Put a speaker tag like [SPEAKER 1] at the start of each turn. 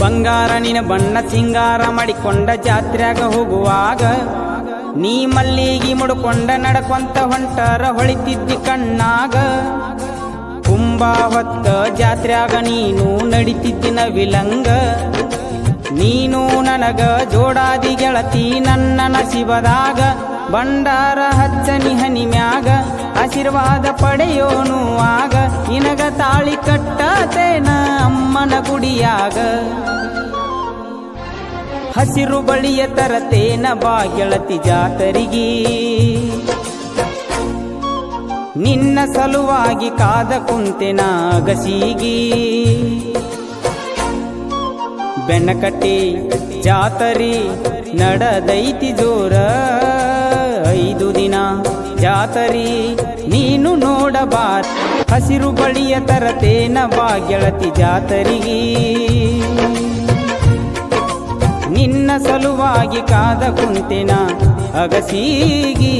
[SPEAKER 1] ಬಂಗಾರ ನಿನ ಬಣ್ಣ ಸಿಂಗಾರ ಮಾಡಿಕೊಂಡ ಜಾತ್ರ್ಯಾಗ ಹೋಗುವಾಗ ನೀ ಮಲ್ಲಿಗಿ ಮುಡ್ಕೊಂಡ ನಡ್ಕೊಂತ ಹೊಂಟರ ಹೊಳಿತಿದ್ದಿ ಕಣ್ಣಾಗ. ಕುಂಬ ಹೊತ್ತ ಜಾತ್ರ್ಯಾಗ ನೀನು ನಡಿತಿದ್ದಿನ ವಿಲಂಗ. ನೀನು ನನಗ ಜೋಡಾದಿ ಗೆಳತಿ ನನ್ನ ನಸಿಬದಾಗ. ಬಂಡಾರ ಹಚ್ಚನಿ ಹನಿ ಮ್ಯಾಗ ಆಶೀರ್ವಾದ ಪಡೆಯೋನು ಆಗ. ನಿನಗ ತಾಳಿ ಕಟ್ಟತೇನ ಅಮ್ಮನ ಗುಡಿಯಾಗ. ಹಸಿರು ಬಳಿಯ ತರತೇನ ಬಾ ಗೆಳತಿ ಜಾತರಿಗಿ. ನಿನ್ನ ಸಲುವಾಗಿ ಕಾದ ಕುಂತೆನ ಅಗಸಿಗಿ. ಬೆನ್ನಕಟ್ಟಿ ಜಾತರಿ ನಡದೈತಿ ಜೋರ. 5 ದಿನ ಜಾತರಿ ನೀನು ನೋಡಬಾರ. ಹಸಿರು ಬಳಿಯ ತರತೇನ ಬಾ ಗೆಳತಿ ಜಾತರಿಗಿ. ನಿನ್ನ ಸಲುವಾಗಿ ಕಾದ ಕುಂತೆನ ಅಗಸಿಗಿ.